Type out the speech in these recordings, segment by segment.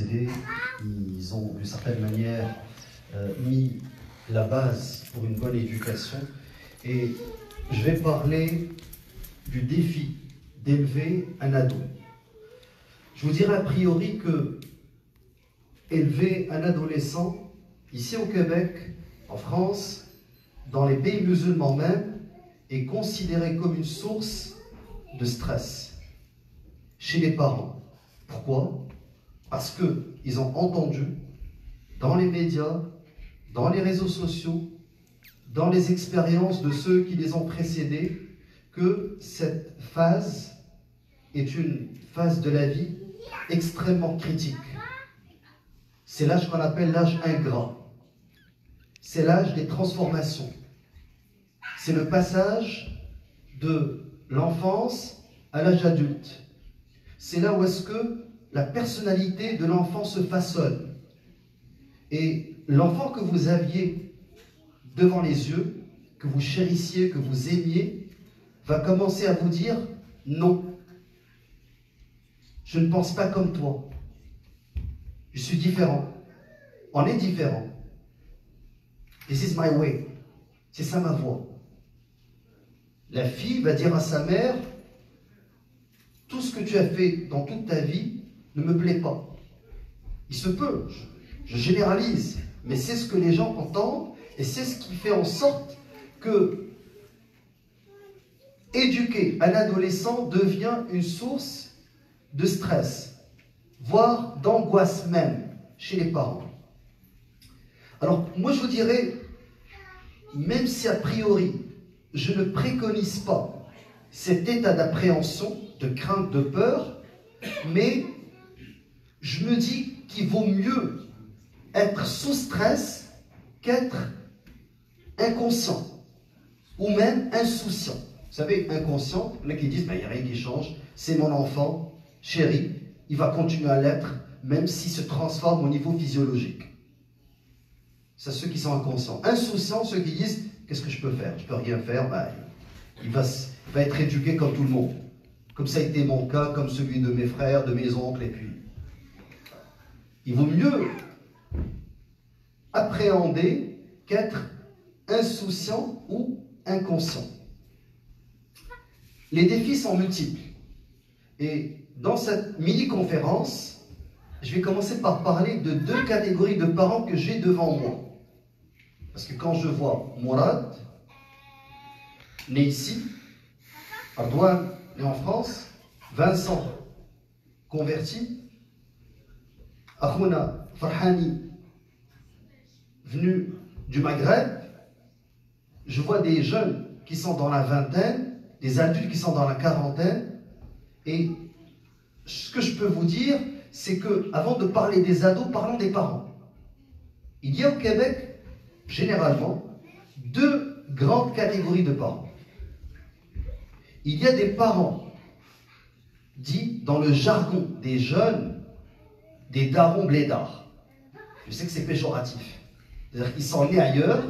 Ils ont d'une certaine manière mis la base pour une bonne éducation. Et je vais parler du défi d'élever un ado. Je vous dirais a priori que élever un adolescent, ici au Québec, en France, dans les pays musulmans même, est considéré comme une source de stress chez les parents. Pourquoi? Parce qu'ils ont entendu dans les médias, dans les réseaux sociaux, dans les expériences de ceux qui les ont précédés, que cette phase est une phase de la vie extrêmement critique. C'est l'âge qu'on appelle l'âge ingrat. C'est l'âge des transformations. C'est le passage de l'enfance à l'âge adulte. C'est là où est-ce que la personnalité de l'enfant se façonne. Et l'enfant que vous aviez devant les yeux, que vous chérissiez, que vous aimiez, va commencer à vous dire « Non, je ne pense pas comme toi. Je suis différent. On est différent. This is my way. C'est ça ma voix. » La fille va dire à sa mère « Tout ce que tu as fait dans toute ta vie ne me plaît pas. » Il se peut, je généralise, mais c'est ce que les gens entendent et c'est ce qui fait en sorte que éduquer un adolescent devient une source de stress, voire d'angoisse même chez les parents. Alors, moi je vous dirais, même si a priori, je ne préconise pas cet état d'appréhension, de crainte, de peur, mais je me dis qu'il vaut mieux être sous stress qu'être inconscient ou même insouciant. Vous savez, inconscient, il y en a qui disent, il n'y a rien qui change, c'est mon enfant, chéri, il va continuer à l'être, même s'il se transforme au niveau physiologique. C'est ceux qui sont inconscients. Insouciants, ceux qui disent, qu'est-ce que je peux faire? Je peux rien faire, il va être éduqué comme tout le monde. Comme ça a été mon cas, comme celui de mes frères, de mes oncles, et puis... Il vaut mieux appréhender qu'être insouciant ou inconscient. Les défis sont multiples. Et dans cette mini-conférence, je vais commencer par parler de deux catégories de parents que j'ai devant moi. Parce que quand je vois Mourad, né ici, Ardouane, né en France, Vincent, converti, Akhouna Farhani, venu du Maghreb, je vois des jeunes qui sont dans la vingtaine, des adultes qui sont dans la quarantaine, et ce que je peux vous dire, c'est que, avant de parler des ados, parlons des parents. Il y a au Québec, généralement, deux grandes catégories de parents. Il y a des parents, dits dans le jargon des jeunes, des darons blédards. Je sais que c'est péjoratif. C'est-à-dire qu'ils sont nés ailleurs,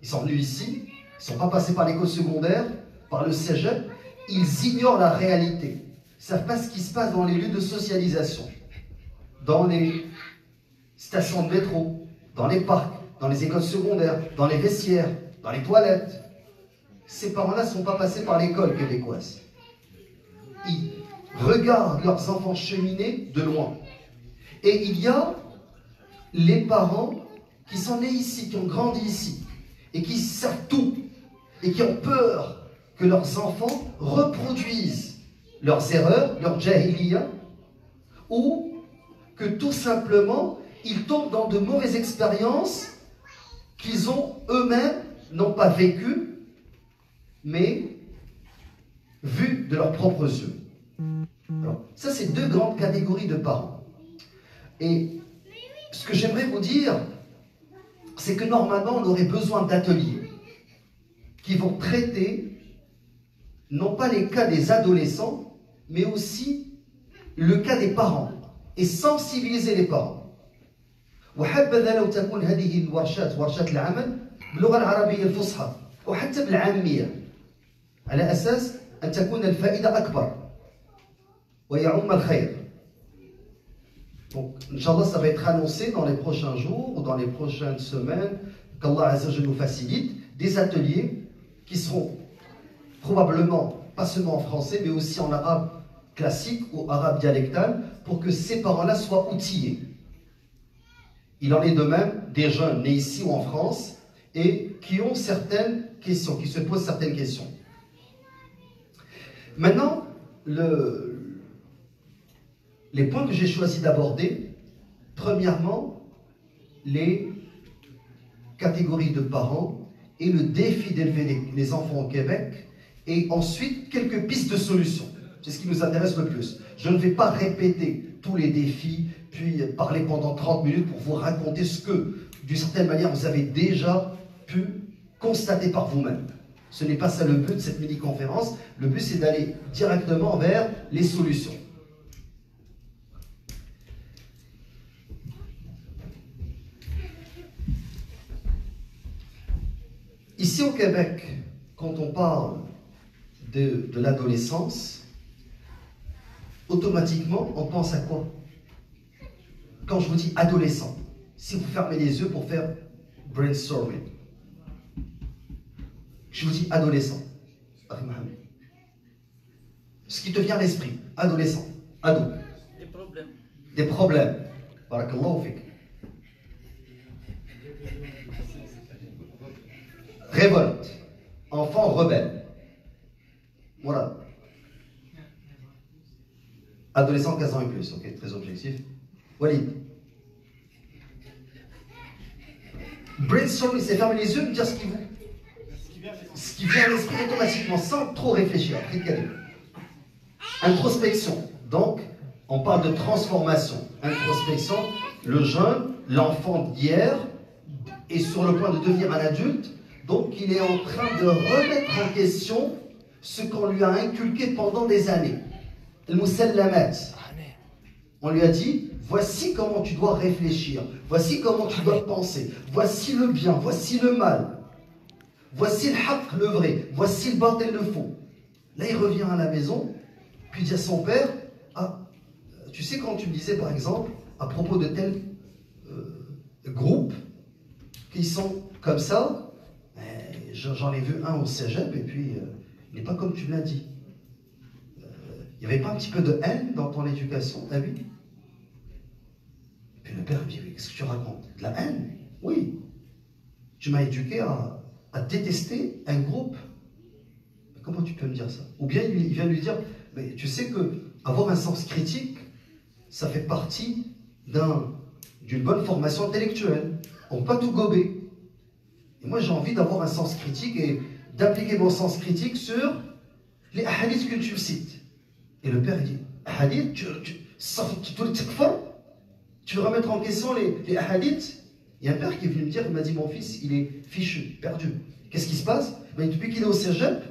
ils sont venus ici, ils ne sont pas passés par l'école secondaire, par le cégep, ils ignorent la réalité. Ils ne savent pas ce qui se passe dans les lieux de socialisation, dans les stations de métro, dans les parcs, dans les écoles secondaires, dans les vestiaires, dans les toilettes. Ces parents-là ne sont pas passés par l'école québécoise. Ils regardent leurs enfants cheminer de loin. Et il y a les parents qui sont nés ici, qui ont grandi ici, et qui savent tout, et qui ont peur que leurs enfants reproduisent leurs erreurs, leur jahiliya, ou que tout simplement, ils tombent dans de mauvaises expériences qu'ils ont eux-mêmes, non pas vécues, mais vues de leurs propres yeux. Alors, ça, c'est deux grandes catégories de parents. Et ce que j'aimerais vous dire, c'est que normalement, on aurait besoin d'ateliers qui vont traiter non pas les cas des adolescents, mais aussi le cas des parents et sensibiliser les parents. وحبذا لو تكون هذه الورشات ورشات العمل باللغة العربية الفصحى وحتى بالعامية على أساس أن تكون الفائدة أكبر ويعم الخير. Donc, Inch'Allah, ça va être annoncé dans les prochains jours ou dans les prochaines semaines, qu'Allah Azzawajal nous facilite, des ateliers qui seront probablement, pas seulement en français, mais aussi en arabe classique ou arabe dialectal, pour que ces parents-là soient outillés. Il en est de même des jeunes nés ici ou en France et qui ont certaines questions, qui se posent certaines questions. Maintenant, les points que j'ai choisi d'aborder, premièrement, les catégories de parents et le défi d'élever les enfants au Québec, et ensuite quelques pistes de solutions. C'est ce qui nous intéresse le plus. Je ne vais pas répéter tous les défis, puis parler pendant 30 minutes pour vous raconter ce que, d'une certaine manière, vous avez déjà pu constater par vous-même. Ce n'est pas ça le but de cette mini-conférence. Le but, c'est d'aller directement vers les solutions. Ici au Québec, quand on parle de l'adolescence, automatiquement, on pense à quoi? Quand je vous dis adolescent, si vous fermez les yeux pour faire brainstorming, je vous dis adolescent, ce qui te vient à l'esprit, adolescent, ado. Des problèmes. Des problèmes. Barakallahu fik. Révolte. Enfant rebelle. Voilà. Adolescent 15 ans et plus, ok, très objectif. Walid. Brainstorming, c'est fermer les yeux, me dire ce qui vient à l'esprit automatiquement, sans trop réfléchir. Introspection. Donc, on parle de transformation. Introspection, le jeune, l'enfant d'hier, est sur le point de devenir un adulte, donc il est en train de remettre en question ce qu'on lui a inculqué pendant des années. Al-Musallamat. On lui a dit, voici comment tu dois réfléchir, voici comment tu dois penser, voici le bien, voici le mal, voici le haqq, le vrai, voici le batil, le faux. Là, il revient à la maison, puis il dit à son père, ah, tu sais quand tu me disais par exemple, à propos de tel groupe, qui sont comme ça, j'en ai vu un au cégep, et puis il n'est pas comme tu me l'as dit. Il n'y avait pas un petit peu de haine dans ton éducation, t'as vu? Puis le père me dit, qu'est-ce que tu racontes? De la haine? Oui. Tu m'as éduqué à détester un groupe. Mais comment tu peux me dire ça? Ou bien il vient lui dire, mais tu sais que avoir un sens critique, ça fait partie d'une bonne formation intellectuelle. On ne peut pas tout gober. Et moi j'ai envie d'avoir un sens critique et d'appliquer mon sens critique sur les hadiths que tu cites. Et le père il dit, hadith, tu veux remettre en question les hadiths? Il y a un père qui est venu me dire, il m'a dit, mon fils, il est fichu, perdu. Qu'est-ce qui se passe? Depuis qu'il est au cégep,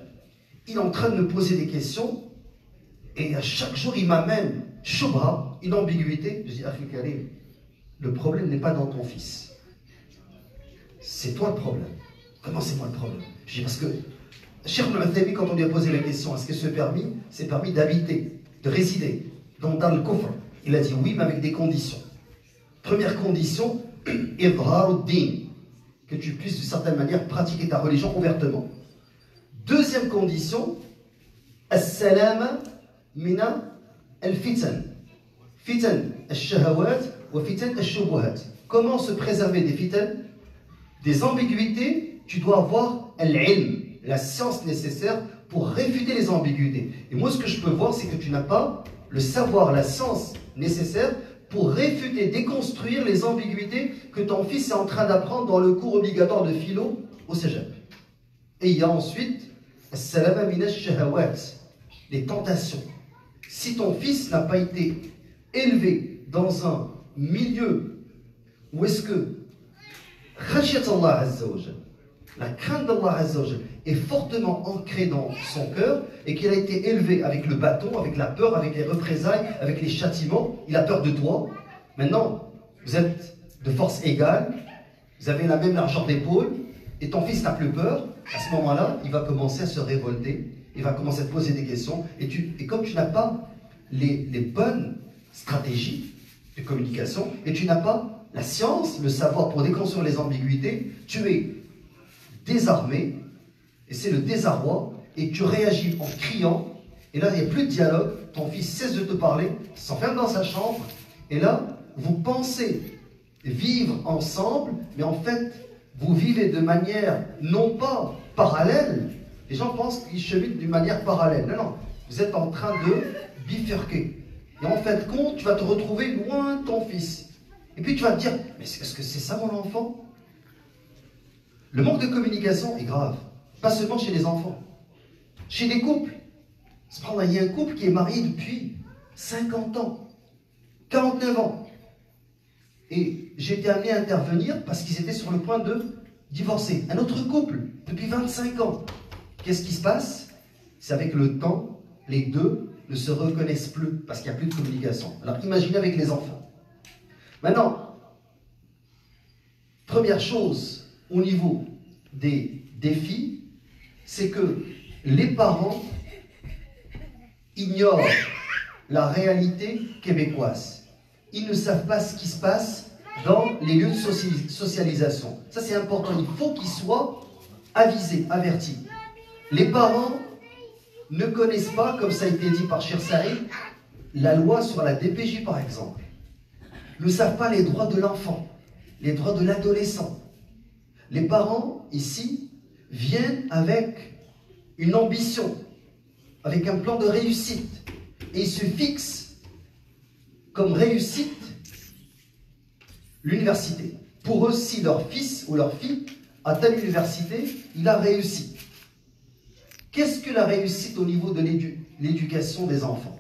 il est en train de me poser des questions, et à chaque jour, il m'amène shubha, une ambiguïté. Je dis, Akhi Karim, le problème n'est pas dans ton fils. C'est toi le problème. Comment c'est moi le problème? Je dis, parce que Cheikh Ibn quand on lui a posé la question, est-ce que ce permis, c'est permis d'habiter, de résider dans le kufr? Il a dit oui, mais avec des conditions. Première condition, idharuddin, que tu puisses d'une certaine manière pratiquer ta religion ouvertement. Deuxième condition, as-salama mina al-fitan. Fitan al-shahawat wa fitan al-shubuhat. Comment se préserver des fitan, des ambiguïtés? Tu dois avoir al-ilm, la science nécessaire pour réfuter les ambiguïtés. Et moi, ce que je peux voir, c'est que tu n'as pas le savoir, la science nécessaire pour réfuter, déconstruire les ambiguïtés que ton fils est en train d'apprendre dans le cours obligatoire de philo au cégep. Et il y a ensuite as-salama min ash-shahawat, les tentations. Si ton fils n'a pas été élevé dans un milieu où est-ce que khashiyat Allah Azza wa Jal, la crainte d'Allah Azza wa Jal est fortement ancrée dans son cœur et qu'il a été élevé avec le bâton, avec la peur, avec les représailles, avec les châtiments, il a peur de toi. Maintenant, vous êtes de force égale, vous avez la même largeur d'épaule et ton fils n'a plus peur. À ce moment-là, il va commencer à se révolter, il va commencer à te poser des questions et comme tu n'as pas les bonnes stratégies, de communication et tu n'as pas la science, le savoir pour déconstruire les ambiguïtés, tu es désarmé, et c'est le désarroi, et tu réagis en criant, et là il n'y a plus de dialogue, ton fils cesse de te parler, s'enferme dans sa chambre, et là vous pensez vivre ensemble, mais en fait vous vivez de manière non pas parallèle. Les gens pensent qu'ils cheminent d'une manière parallèle. Non, non, vous êtes en train de bifurquer. Et en fin de compte, tu vas te retrouver loin de ton fils. Et puis tu vas te dire, mais est-ce que c'est ça mon enfant? Le manque de communication est grave. Pas seulement chez les enfants. Chez les couples. Il y a un couple qui est marié depuis 50 ans, 49 ans. Et j'ai été amené à intervenir parce qu'ils étaient sur le point de divorcer. Un autre couple, depuis 25 ans. Qu'est-ce qui se passe? C'est avec le temps, les deux ne se reconnaissent plus parce qu'il n'y a plus de communication. Alors imaginez avec les enfants. Maintenant, première chose au niveau des défis, c'est que les parents ignorent la réalité québécoise. Ils ne savent pas ce qui se passe dans les lieux de socialisation. Ça c'est important, il faut qu'ils soient avisés, avertis. Les parents ne connaissent pas, comme ça a été dit par Cheikh Saïd, la loi sur la DPJ par exemple. Ne savent pas les droits de l'enfant, les droits de l'adolescent. Les parents ici viennent avec une ambition, avec un plan de réussite. Et ils se fixent comme réussite l'université. Pour eux, si leur fils ou leur fille a telle université, il a réussi. Qu'est-ce que la réussite au niveau de l'éducation des enfants?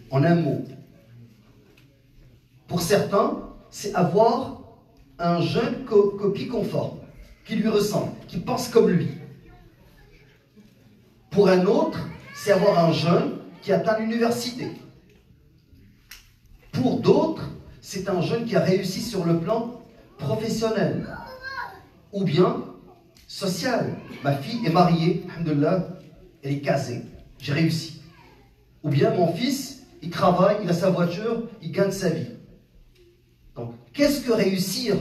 En un mot, pour certains, c'est avoir un jeune copie conforme, qui lui ressemble, qui pense comme lui. Pour un autre, c'est avoir un jeune qui atteint l'université. Pour d'autres, c'est un jeune qui a réussi sur le plan professionnel ou bien social. Ma fille est mariée, alhamdoulilah, elle est casée, j'ai réussi. Ou bien mon fils, il travaille, il a sa voiture, il gagne sa vie. Donc, qu'est-ce que réussir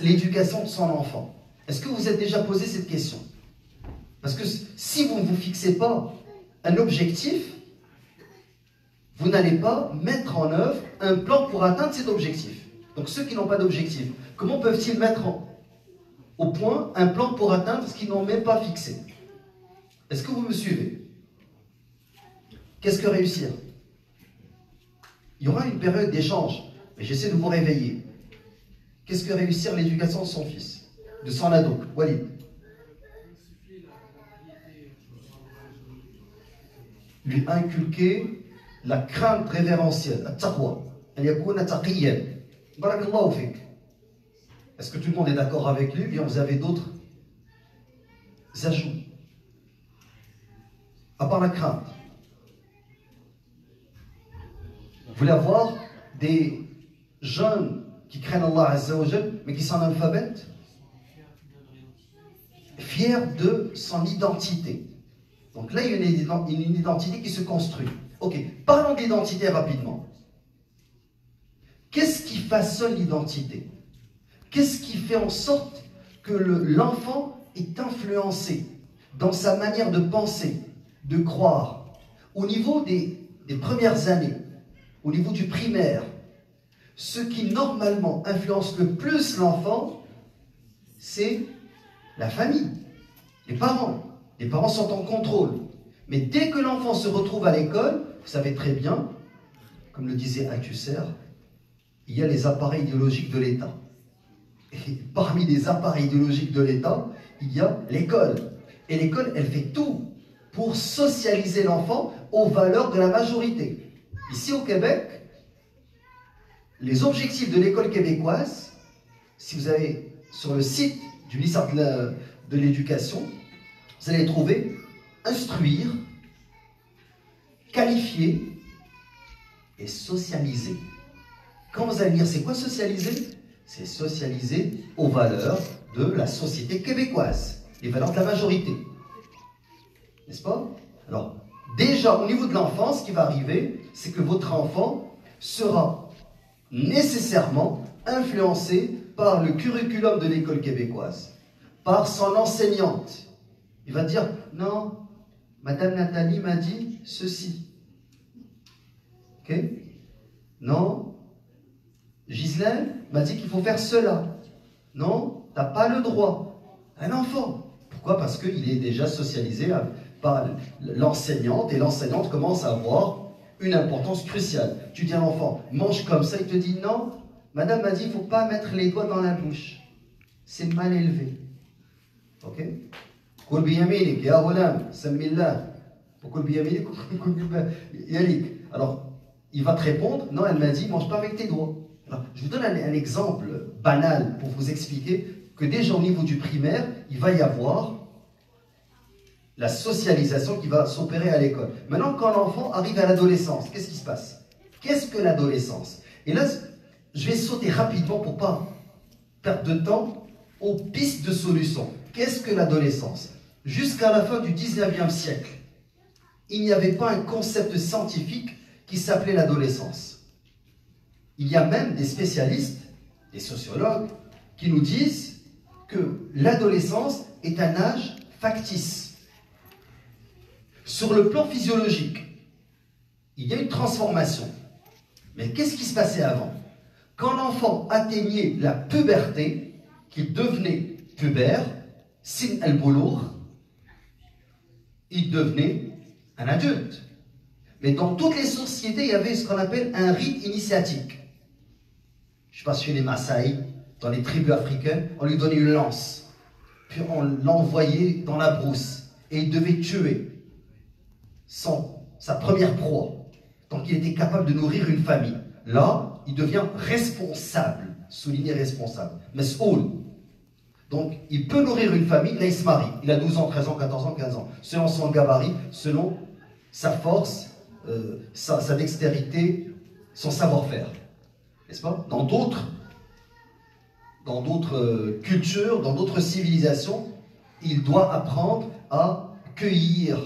l'éducation de son enfant? Est-ce que vous vous êtes déjà posé cette question? Parce que si vous ne vous fixez pas un objectif, vous n'allez pas mettre en œuvre un plan pour atteindre cet objectif. Donc ceux qui n'ont pas d'objectif, comment peuvent-ils mettre au point un plan pour atteindre ce qu'ils n'ont même pas fixé? Est-ce que vous me suivez? Qu'est-ce que réussir? Il y aura une période d'échange, mais j'essaie de vous réveiller. Qu'est-ce que réussir l'éducation de son fils, de son ado? Walid. Lui inculquer la crainte révérentielle, at-taqwa, al-yakuna taqiyyan. Barakallahu fik. Est-ce que tout le monde est d'accord avec lui? Bien, vous avez d'autres ajouts. À part la crainte. Vous voulez avoir des jeunes qui craignent Allah Azza wa Jal, mais qui sont analphabètes, fiers de son identité. Donc là, il y a une identité qui se construit. Ok, parlons d'identité rapidement. Qu'est-ce qui façonne l'identité? Qu'est-ce qui fait en sorte que l'enfant est influencé dans sa manière de penser, de croire? Au niveau des premières années, au niveau du primaire, ce qui normalement influence le plus l'enfant, c'est la famille, les parents. Les parents sont en contrôle. Mais dès que l'enfant se retrouve à l'école, vous savez très bien, comme le disait Althusser, il y a les appareils idéologiques de l'État. Et parmi les appareils idéologiques de l'État, il y a l'école. Et l'école, elle fait tout pour socialiser l'enfant aux valeurs de la majorité. Ici au Québec, les objectifs de l'école québécoise, si vous allez sur le site du ministère de l'Éducation, vous allez trouver instruire, qualifier et socialiser. Quand vous allez lire, c'est quoi socialiser? C'est socialiser aux valeurs de la société québécoise, les valeurs de la majorité. N'est-ce pas? Alors, déjà au niveau de l'enfant, ce qui va arriver, c'est que votre enfant sera nécessairement influencé par le curriculum de l'école québécoise, par son enseignante. Il va dire, non, Madame Nathalie m'a dit ceci. Ok? Non, Ghislaine m'a dit qu'il faut faire cela. Non, tu n'as pas le droit. Un enfant. Pourquoi? Parce qu'il est déjà socialisé par l'enseignante, et l'enseignante commence à avoir une importance cruciale. Tu dis à l'enfant, mange comme ça, il te dit non, madame m'a dit, il ne faut pas mettre les doigts dans la bouche. C'est mal élevé. Ok? Kul biyaminik, ya ghulam, sammillah. Kul biyaminik, yalik. Alors, il va te répondre, non, elle m'a dit, mange pas avec tes doigts. Alors, je vous donne un exemple banal pour vous expliquer que déjà au niveau du primaire, il va y avoir la socialisation qui va s'opérer à l'école. Maintenant, quand l'enfant arrive à l'adolescence, qu'est-ce qui se passe? Qu'est-ce que l'adolescence? Et là, je vais sauter rapidement pour ne pas perdre de temps aux pistes de solutions. Qu'est-ce que l'adolescence? Jusqu'à la fin du 19e siècle, il n'y avait pas un concept scientifique qui s'appelait l'adolescence. Il y a même des spécialistes, des sociologues, qui nous disent que l'adolescence est un âge factice. Sur le plan physiologique, il y a une transformation. Mais qu'est-ce qui se passait avant? Quand l'enfant atteignait la puberté, qu'il devenait pubère, sin al-boulough, il devenait un adulte. Mais dans toutes les sociétés, il y avait ce qu'on appelle un rite initiatique. Je ne sais pas si chez les Maasai, dans les tribus africaines, on lui donnait une lance. Puis on l'envoyait dans la brousse. Et il devait tuer sa première proie. Donc il était capable de nourrir une famille. Là, il devient responsable. Souligné responsable. Mes'oul. Donc il peut nourrir une famille, là il se marie. Il a 12 ans, 13 ans, 14 ans, 15 ans. Selon son gabarit, selon sa force, sa dextérité, son savoir-faire. N'est-ce pas? Dans d'autres cultures, dans d'autres civilisations, il doit apprendre à cueillir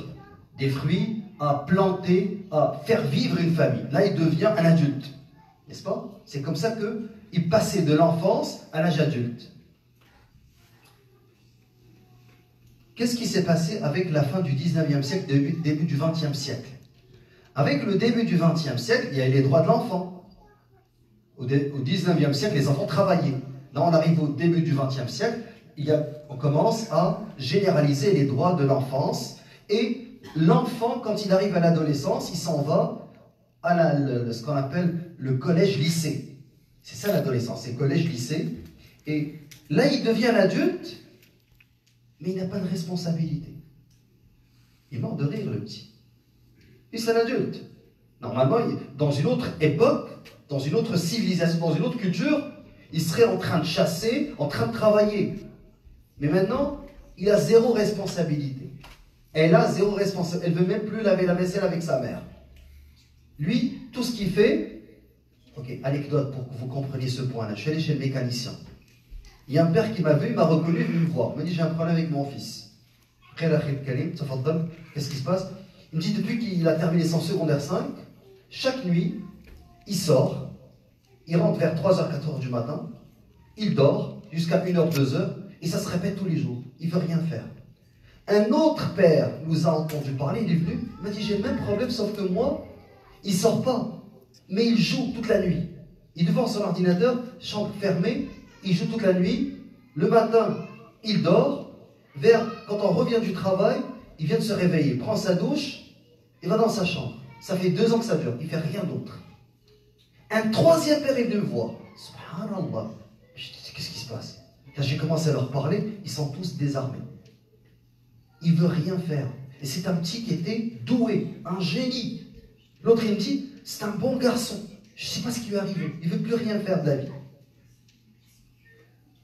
des fruits, à planter, à faire vivre une famille. Là, il devient un adulte. N'est-ce pas? C'est comme ça qu'il passait de l'enfance à l'âge adulte. Qu'est-ce qui s'est passé avec la fin du 19e siècle, début du 20e siècle? Avec le début du 20e siècle, il y a les droits de l'enfant. Au 19e siècle, les enfants travaillaient. Là, on arrive au début du 20e siècle, on commence à généraliser les droits de l'enfance. Et l'enfant, quand il arrive à l'adolescence, il s'en va à ce qu'on appelle le collège-lycée. C'est ça l'adolescence, c'est collège-lycée. Et là, il devient un adulte, mais il n'a pas de responsabilité. Il est mort de rire, le petit. Et c'est un adulte. Normalement, dans une autre époque, dans une autre civilisation, dans une autre culture, il serait en train de chasser, en train de travailler. Mais maintenant, il a zéro responsabilité. Elle a zéro responsabilité. Elle ne veut même plus laver la vaisselle avec sa mère. Lui, tout ce qu'il fait... Ok, anecdote pour que vous compreniez ce point-là. Je suis allé chez le mécanicien. Il y a un père qui m'a vu, il m'a reconnu, il est venu me voir. Il m'a dit, j'ai un problème avec mon fils. Qu'est-ce qui se passe? Il me dit, depuis qu'il a terminé son secondaire 5, chaque nuit, il sort, il rentre vers 3h, 4h du matin, il dort jusqu'à 1h, 2h, et ça se répète tous les jours. Il ne veut rien faire. Un autre père nous a entendu parler, il est venu, il m'a dit, j'ai le même problème, sauf que moi, il ne sort pas, mais il joue toute la nuit. Il est devant son ordinateur, chambre fermée, il joue toute la nuit. Le matin, il dort. Quand on revient du travail, il vient de se réveiller, prend sa douche, et va dans sa chambre. Ça fait 2 ans que ça dure, il ne fait rien d'autre. Un troisième père est venu me voir. Subhanallah. Je dis, qu'est-ce qui se passe? Quand j'ai commencé à leur parler, ils sont tous désarmés. Il ne veut rien faire. Et c'est un petit qui était doué, un génie. L'autre, il me dit, c'est un bon garçon. Je ne sais pas ce qui lui est arrivé. Il ne veut plus rien faire de la vie.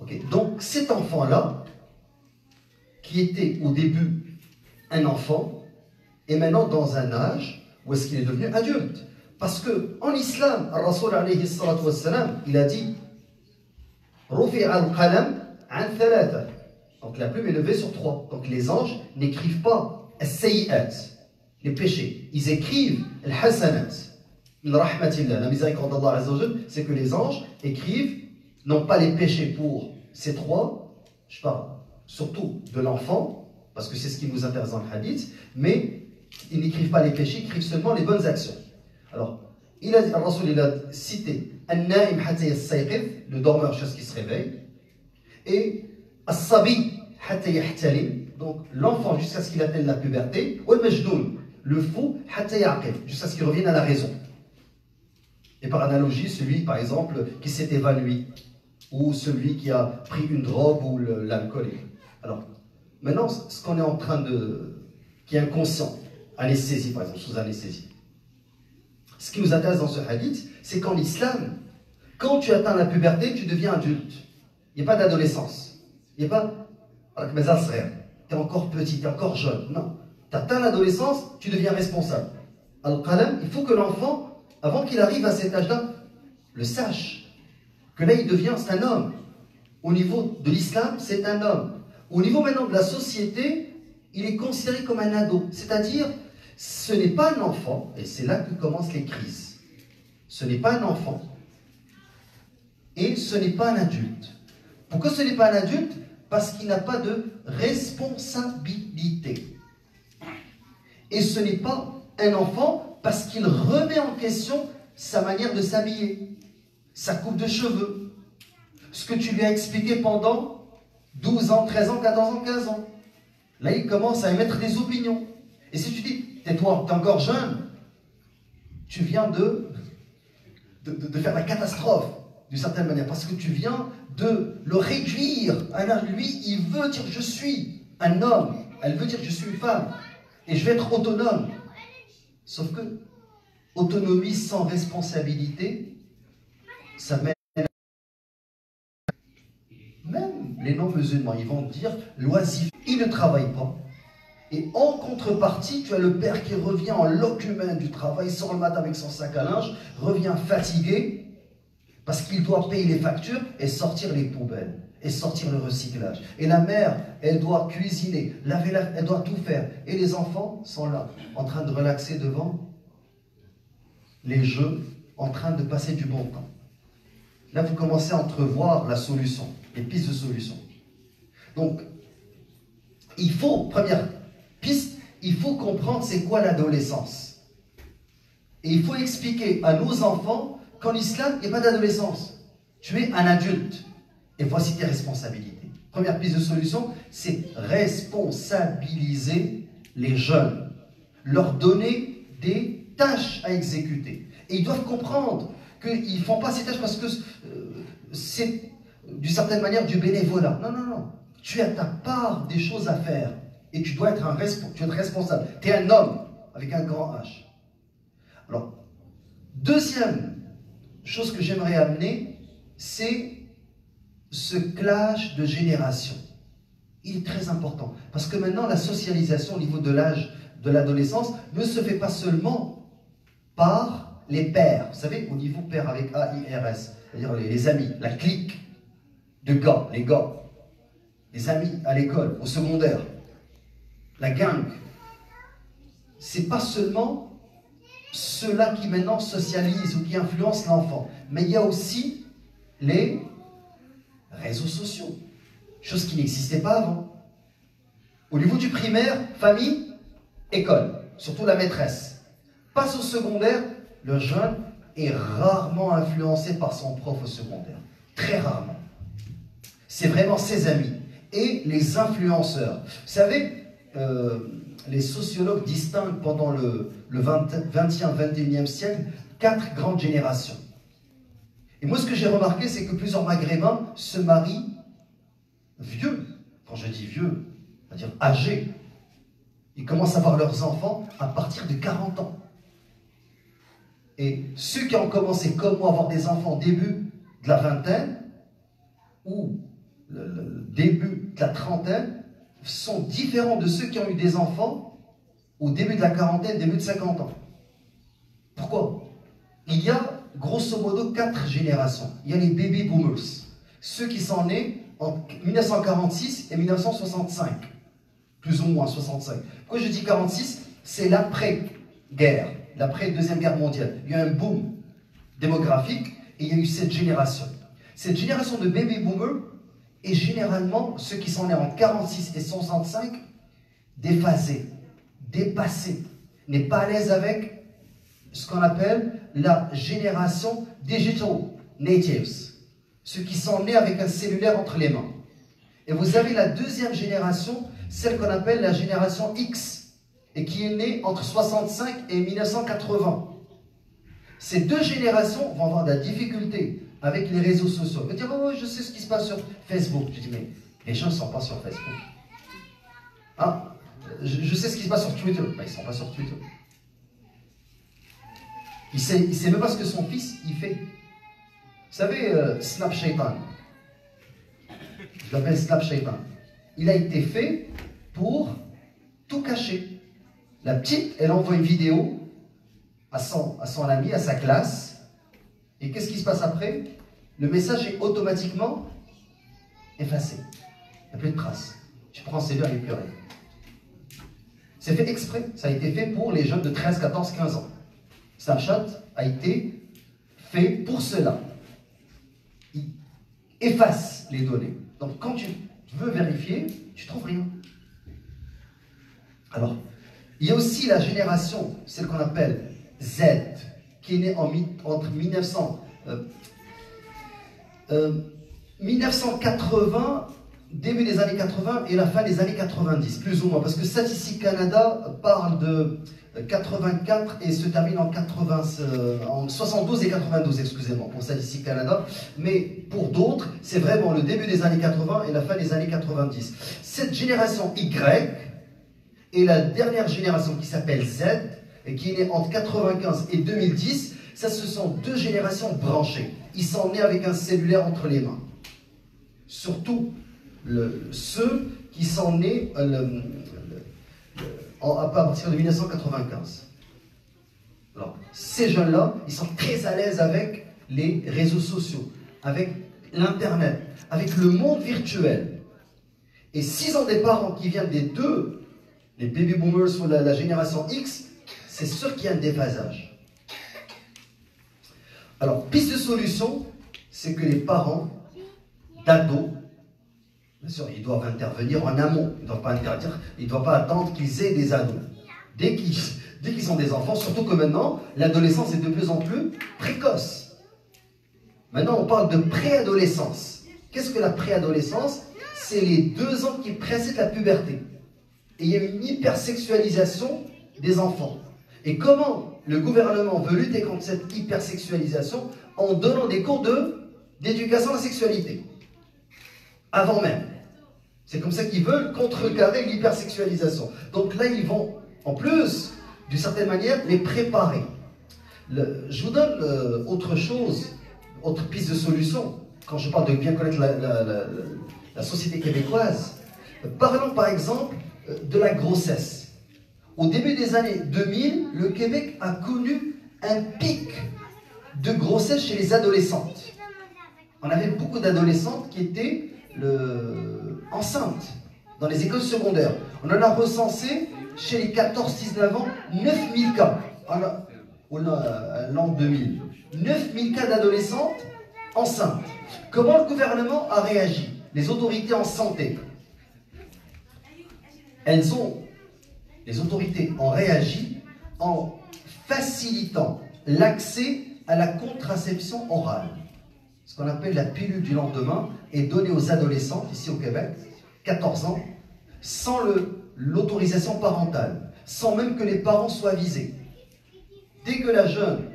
Okay. Donc, cet enfant-là, qui était au début un enfant, est maintenant dans un âge où est-ce qu'il est devenu adulte. Parce qu'en islam, Ar-Rasoul alayhi salatu wassalam, il a dit Rufi al-qalam an thalatha. Donc la plume est levée sur 3. Donc les anges n'écrivent pas as-sayyi'at, les péchés. Ils écrivent al-hasanat. La miséricorde d'Allah Azza wa Jal, c'est que les anges écrivent non pas les péchés pour ces trois, je parle surtout de l'enfant, parce que c'est ce qui nous intéresse dans le hadith, mais ils n'écrivent pas les péchés, ils écrivent seulement les bonnes actions. Alors, Rasul il a cité An-Na'im hatta yastaykhiz, le dormeur jusqu'à ce qu'il se réveille, et As-Sabi hatta yahtalim, donc l'enfant jusqu'à ce qu'il atteigne la puberté, ou Al-Majnoun, le fou hatta ya'qil, jusqu'à ce qu'il revienne à la raison. Et par analogie, celui par exemple qui s'est évanoui, ou celui qui a pris une drogue ou l'alcool. Alors, maintenant, ce qu'on est en train de... qui est inconscient, anesthésie par exemple, sous anesthésie. Ce qui nous intéresse dans ce hadith, c'est qu'en islam, quand tu atteins la puberté, tu deviens adulte. Il n'y a pas d'adolescence. Il n'y a pas... tu es encore petit, tu es encore jeune. Non. Tu atteins l'adolescence, tu deviens responsable. Al-Qalam, il faut que l'enfant, avant qu'il arrive à cet âge-là, le sache. Que là, il devient, c'est un homme. Au niveau de l'islam, c'est un homme. Au niveau maintenant de la société, il est considéré comme un ado. C'est-à-dire, ce n'est pas un enfant, et c'est là que commencent les crises. Ce n'est pas un enfant, et ce n'est pas un adulte. Pourquoi ce n'est pas un adulte? Parce qu'il n'a pas de responsabilité. Et ce n'est pas un enfant parce qu'il remet en question sa manière de s'habiller, sa coupe de cheveux, ce que tu lui as expliqué pendant 12 ans, 13 ans, 14 ans, 15 ans. Là, il commence à émettre des opinions. Et si tu dis, tais-toi, tu es encore jeune, tu viens de faire la catastrophe, d'une certaine manière, parce que tu viens de le réduire. Alors lui, il veut dire, je suis un homme, elle veut dire, je suis une femme, et je vais être autonome. Sauf que, autonomie sans responsabilité, ça mène. Même les non-musulmans, ils vont dire loisir. Ils ne travaillent pas. Et en contrepartie, tu as le père qui revient en locumène du travail, sort le matin avec son sac à linge, revient fatigué, parce qu'il doit payer les factures et sortir les poubelles, et sortir le recyclage. Et la mère, elle doit cuisiner, laver, elle doit tout faire. Et les enfants sont là, en train de relaxer devant les jeux, en train de passer du bon temps. Là, vous commencez à entrevoir la solution, les pistes de solution. Donc, il faut, première piste, il faut comprendre c'est quoi l'adolescence. Et il faut expliquer à nos enfants qu'en islam, il n'y a pas d'adolescence. Tu es un adulte. Et voici tes responsabilités. Première piste de solution, c'est responsabiliser les jeunes. Leur donner des tâches à exécuter. Et ils doivent comprendre qu'ils ne font pas ces tâches parce que c'est d'une certaine manière du bénévolat. Non, non, non. Tu as ta part des choses à faire. Et tu dois être responsable. Tu es un homme avec un grand H. Alors, deuxième chose que j'aimerais amener, c'est ce clash de génération. Il est très important. Parce que maintenant, la socialisation au niveau de l'âge de l'adolescence ne se fait pas seulement par les pairs. Vous savez, au niveau pair avec A-I-R-S, c'est-à-dire les amis, la clique de gars, les amis à l'école, au secondaire, la gang. C'est pas seulement ceux-là qui maintenant socialisent ou qui influencent l'enfant, mais il y a aussi les réseaux sociaux, chose qui n'existait pas avant. Au niveau du primaire, famille, école, surtout la maîtresse. Passe au secondaire, le jeune est rarement influencé par son prof au secondaire. Très rarement. C'est vraiment ses amis et les influenceurs. Vous savez, les sociologues distinguent pendant le 20e, 21e siècle 4 grandes générations. Et moi, ce que j'ai remarqué, c'est que plusieurs Maghrébins se marient vieux. Quand je dis vieux, c'est-à-dire âgés. Ils commencent à avoir leurs enfants à partir de 40 ans. Et ceux qui ont commencé comme moi à avoir des enfants au début de la vingtaine ou le début de la trentaine sont différents de ceux qui ont eu des enfants au début de la quarantaine, début de 50 ans. Pourquoi? Il y a grosso modo 4 générations. Il y a les baby boomers, ceux qui sont nés en 1946 et 1965, plus ou moins 65. Pourquoi je dis 46? c'est l'après-guerre, l'après-deuxième guerre mondiale. Il y a un boom démographique et il y a eu cette génération. Cette génération de baby boomers est généralement ceux qui sont nés en 46 et 65 déphasés, dépassés, n'est pas à l'aise avec ce qu'on appelle la génération digital natives, ceux qui sont nés avec un cellulaire entre les mains. Et vous avez la deuxième génération, celle qu'on appelle la génération X, et qui est née entre 65 et 1980. Ces deux générations vont avoir de la difficulté avec les réseaux sociaux. Ils vont dire, oh, je sais ce qui se passe sur Facebook. Je dis, mais les gens ne sont pas sur Facebook. Ah, je sais ce qui se passe sur Twitter. Ben, ils ne sont pas sur Twitter. Il ne sait même pas ce que son fils il fait. Vous savez, Snapchat. Je l'appelle Snapchat. Il a été fait pour tout cacher. La petite, elle envoie une vidéo à son ami, à sa classe. Et qu'est-ce qui se passe après? Le message est automatiquement effacé. Il n'y a plus de traces. Tu prends ces deux, il n'y a plus rien. C'est fait exprès. Ça a été fait pour les jeunes de 13, 14, 15 ans. Snapchat a été fait pour cela. Il efface les données. Donc quand tu veux vérifier, tu ne trouves rien. Alors, il y a aussi la génération, celle qu'on appelle Z, qui est née entre 1980, début des années 80 et la fin des années 90, plus ou moins. Parce que Statistique Canada parle de 84 et se termine en 72 et 92, excusez-moi, pour Statistique Canada. Mais pour d'autres, c'est vraiment le début des années 80 et la fin des années 90. Cette génération Y est la dernière génération qui s'appelle Z, et qui est née entre 95 et 2010, ça ce sont deux générations branchées. Ils sont nés avec un cellulaire entre les mains. Surtout ceux qui sont nés à partir de 1995. Alors, ces jeunes-là, ils sont très à l'aise avec les réseaux sociaux, avec l'Internet, avec le monde virtuel. Et s'ils ont des parents qui viennent des deux, les baby boomers ou la génération X, c'est sûr qu'il y a un déphasage. Alors, piste de solution, c'est que les parents d'ados, bien sûr, ils doivent intervenir en amont. Ils ne doivent pas interdire, ils ne doivent pas attendre qu'ils aient des ados. Dès qu'ils ont des enfants, surtout que maintenant, l'adolescence est de plus en plus précoce. Maintenant, on parle de préadolescence. Qu'est-ce que la préadolescence? C'est les 2 ans qui précèdent la puberté. Et il y a une hypersexualisation des enfants. Et comment le gouvernement veut lutter contre cette hypersexualisation? En donnant des cours d'éducation à la sexualité. Avant même. C'est comme ça qu'ils veulent contrecarrer l'hypersexualisation. Donc là, ils vont, en plus, d'une certaine manière, les préparer. Je vous donne autre chose, autre piste de solution. Quand je parle de bien connaître la société québécoise, parlons par exemple de la grossesse. Au début des années 2000, le Québec a connu un pic de grossesse chez les adolescentes. On avait beaucoup d'adolescentes qui étaient enceintes dans les écoles secondaires. On en a recensé chez les 14-19 ans 9000 cas. L'an 2000. 9000 cas d'adolescentes enceintes. Comment le gouvernement a réagi? Les autorités en santé. Les autorités ont réagi en facilitant l'accès à la contraception orale. Ce qu'on appelle la pilule du lendemain est donnée aux adolescents, ici au Québec, 14 ans, sans l'autorisation parentale, sans même que les parents soient visés. Dès que la jeune,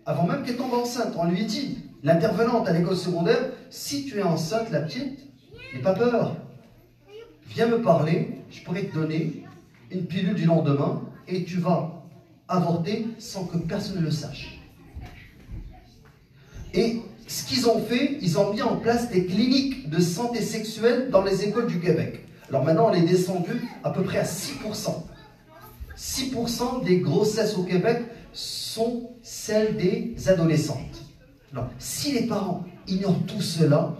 avant même qu'elle tombe enceinte, on lui dit, l'intervenante à l'école secondaire, si tu es enceinte, la petite, n'aie pas peur. Viens me parler, je pourrais te donner une pilule du lendemain et tu vas avorter sans que personne ne le sache. Et ce qu'ils ont fait, ils ont mis en place des cliniques de santé sexuelle dans les écoles du Québec. Alors maintenant, on est descendu à peu près à 6%. 6% des grossesses au Québec sont celles des adolescentes. Alors, si les parents ignorent tout cela,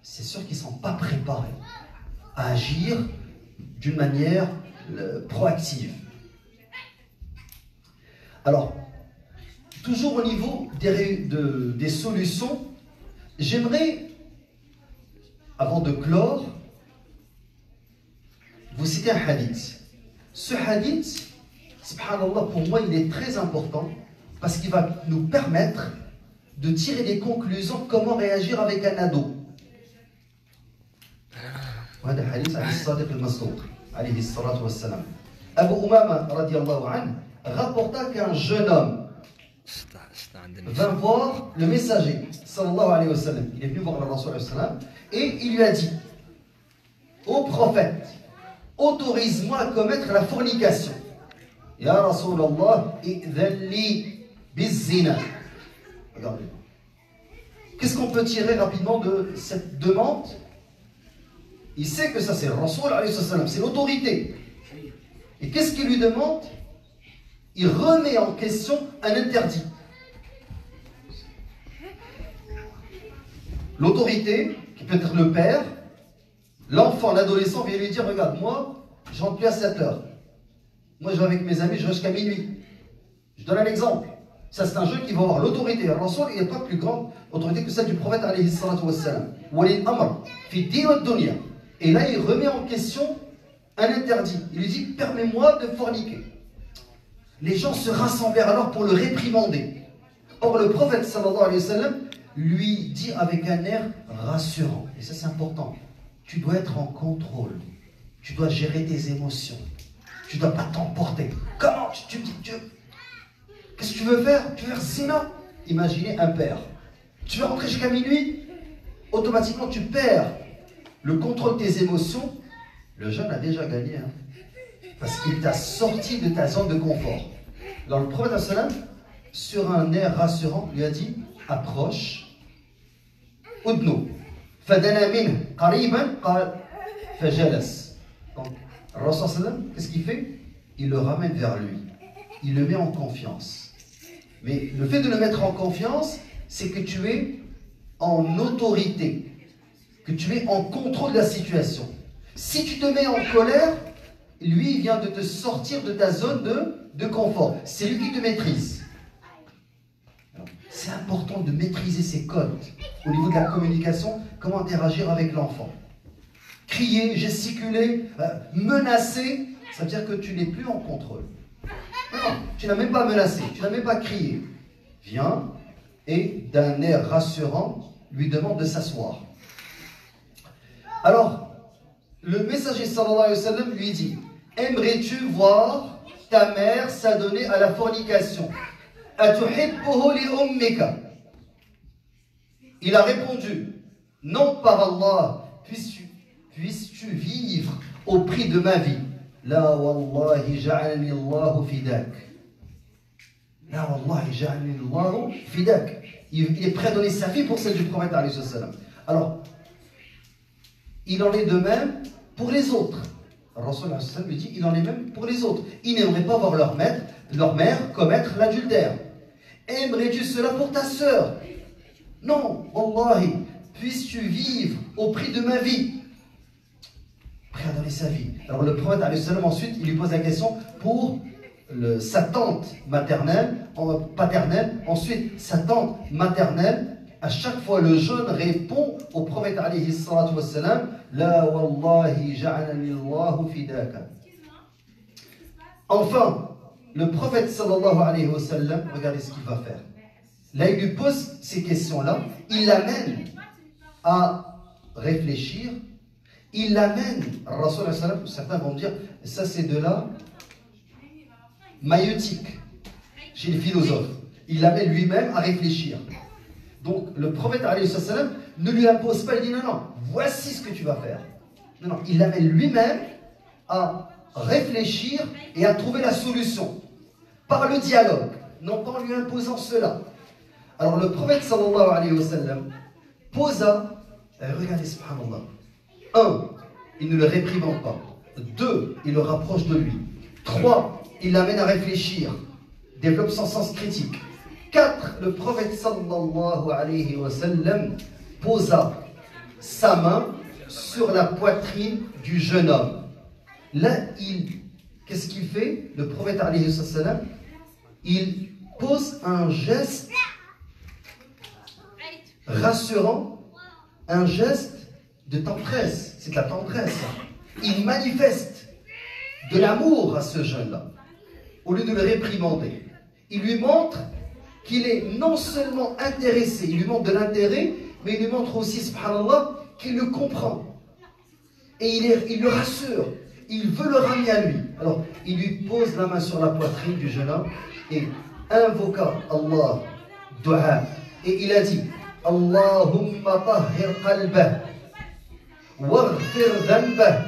c'est sûr qu'ils ne sont pas préparés à agir d'une manière proactive. Alors, toujours au niveau des solutions, j'aimerais, avant de clore, vous citer un hadith. Ce hadith, subhanallah, pour moi, il est très important parce qu'il va nous permettre de tirer des conclusions comment réagir avec un ado. وهذا حديث عن الصادق المصدوق عليه الصلاة والسلام. Abu Umama radiallahu anhu rapporta qu'un jeune homme vint voir le messager sallallahu alayhi wa sallam. Il est venu voir le Rasul alayhi wa sallam et il lui a dit: ô prophète, autorise-moi à commettre la fornication. Ya Rasulallah, idhan li bizzina. Regardez. Qu'est-ce qu'on peut tirer rapidement de cette demande? Il sait que ça c'est le Rasul alayhi wa sallam, c'est l'autorité. Et qu'est-ce qu'il lui demande? Il remet en question un interdit. L'autorité, qui peut être le père, l'enfant, l'adolescent vient lui dire: regarde, moi, je rentre plus à 7 heures. Moi, je vais avec mes amis, je reste jusqu'à minuit. Je donne un exemple. Ça, c'est un jeune qui va avoir l'autorité. Le Rasul, il n'y a pas plus grande autorité que celle du prophète alayhi salatu wassalam. Walil amr, fi din wa dunya. Et là, il remet en question un interdit. Il lui dit: permets-moi de forniquer. Les gens se rassemblèrent alors pour le réprimander. Or, le prophète sallallahu alayhi wa sallam lui dit avec un air rassurant. Et ça, c'est important. Tu dois être en contrôle. Tu dois gérer tes émotions. Tu ne dois pas t'emporter. Comment tu dis Dieu? Qu'est-ce que tu veux faire? Tu veux faire zina? Imaginez un père. Tu veux rentrer jusqu'à minuit? Automatiquement, tu perds le contrôle de tes émotions. Le jeune a déjà gagné. Hein, parce qu'il t'a sorti de ta zone de confort. Alors le prophète sallam, sur un air rassurant, lui a dit: approche. Udnu. Fadana min qariban qal fajalas. Donc, le Rasul sallam, qu'est-ce qu'il fait? Il le ramène vers lui. Il le met en confiance. Mais le fait de le mettre en confiance, c'est que tu es en autorité, que tu es en contrôle de la situation. Si tu te mets en colère, lui, il vient de te sortir de ta zone de confort. C'est lui qui te maîtrise. C'est important de maîtriser ces codes au niveau de la communication, comment interagir avec l'enfant. Crier, gesticuler, menacer, ça veut dire que tu n'es plus en contrôle. Non, tu n'as même pas menacé, tu n'as même pas crié. Viens et d'un air rassurant, lui demande de s'asseoir. Alors, le messager sallallahu alayhi wa sallam lui dit: aimerais-tu voir ta mère s'adonner à la fornication? Il a répondu: non, par Allah, puisses-tu vivre au prix de ma vie? La wallahi ja'alani Allahu fidak. La wallahi ja'alani Allahu fidak. Il est prêt à donner sa vie pour celle du prophète alayhi salam. Alors, il en est de même pour les autres. Rasul lui dit: il en est même pour les autres. Ils n'aimeraient pas voir leur mère commettre l'adultère. Aimerais-tu cela pour ta sœur? Non, wallahi, puisses-tu vivre au prix de ma vie? Prêt à donner sa vie. Alors le prophète alayhi salam, ensuite, il lui pose la question pour sa tante paternelle, ensuite sa tante maternelle. À chaque fois, le jeune répond au prophète alayhi salatu wassalam: la wallahi ja'alani Allahu fidaka. Enfin, le prophète sallallahu alayhi wa sallam, regardez ce qu'il va faire. Là, il lui pose ces questions-là, il l'amène à réfléchir, il l'amène, Rasul sallam, certains vont dire, ça c'est de la maïeutique chez les philosophes. Il l'amène lui-même à réfléchir. Donc le prophète alayhi sallam ne lui impose pas, il dit: non, non, voici ce que tu vas faire. Non, non, il l'amène lui-même à réfléchir et à trouver la solution par le dialogue, non pas en lui imposant cela. Alors le prophète sallallahu alayhi wa sallam posa, regardez subhanallah, 1, il ne le réprimande pas. 2, il le rapproche de lui. 3, il l'amène à réfléchir, développe son sens critique. 4, le prophète sallallahu alayhi wa sallam posa sa main sur la poitrine du jeune homme. Là, qu'est-ce qu'il fait? Le prophète alayhi wa sallam, il pose un geste rassurant, un geste de tendresse. C'est de la tendresse. Il manifeste de l'amour à ce jeune-là, au lieu de le réprimander. Il lui montre qu'il est non seulement intéressé, il lui montre de l'intérêt, mais il lui montre aussi, subhanallah, qu'il le comprend. Et il le rassure. Il veut le ramener à lui. Alors, il lui pose la main sur la poitrine du jeune homme et invoqua Allah, dua. Et il a dit, Allahumma tahhir qalbah, waghfir dhanbah.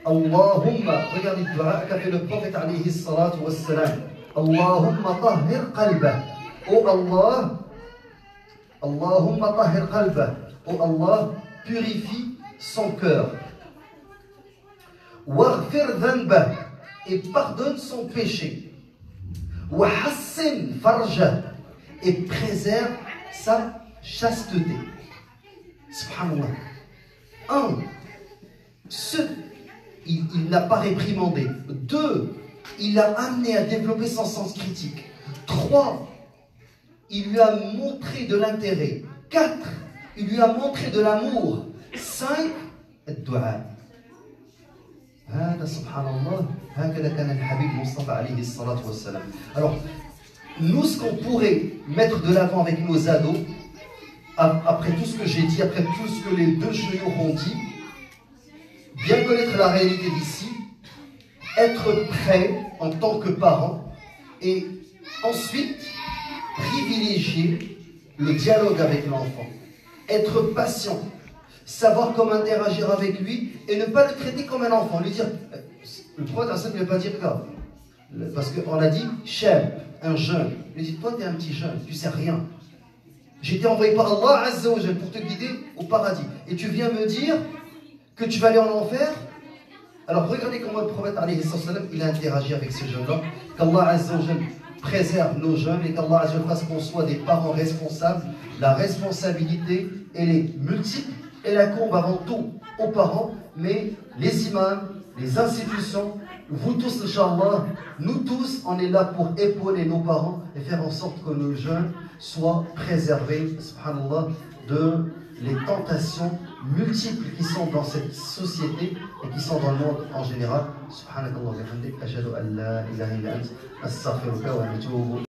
Allahumma, regardez le dua qu'a fait le prophète alayhi salatu wassalam. Allahumma tahhir qalbah. Oh Allah, Allahumma tahhir qalbah. Oh Allah, purifie son cœur. Waghfir dhanbah, et pardonne son péché. Wa hassin farjah, et préserve sa chasteté. Subhanallah. Il n'a pas réprimandé. 2, il l'a amené à développer son sens critique. 3, il lui a montré de l'intérêt. 4, il lui a montré de l'amour. 5, الدعاء. هذا سبحان الله هكذا كان الحبيب المصطفى عليه الصلاة والسلام. Alors, nous, ce qu'on pourrait mettre de l'avant avec nos ados, après tout ce que j'ai dit, après tout ce que les deux chouyours ont dit, bien connaître la réalité d'ici, être prêt en tant que parent, et ensuite privilégier le dialogue avec l'enfant, être patient, savoir comment interagir avec lui et ne pas le traiter comme un enfant, lui dire, le prophète ne veut pas dire grave, parce qu'on a dit cheb, un jeune, lui dit, toi tu es un petit jeune, tu sais rien, j'ai été envoyé par Allah Azza wa Jal pour te guider au paradis, et tu viens me dire que tu vas aller en enfer. Alors regardez comment le prophète alayhi salam, il a interagi avec ces jeunes-là, qu'Allah Azza wa Jal préserve nos jeunes et qu'Allah Azza wa Jal fasse qu'on soit des parents responsables. La responsabilité, elle est multiple, elle incombe avant tout aux parents, mais les imams, les institutions, vous tous, Inch'Allah, nous tous, on est là pour épauler nos parents et faire en sorte que nos jeunes soient préservés, subhanallah, de les tentations multiples qui sont dans cette société et qui sont dans le monde en général. Subhanakallah wa bihamdik, ashhadu an la ilaha illa ant, astaghfiruka wa atubu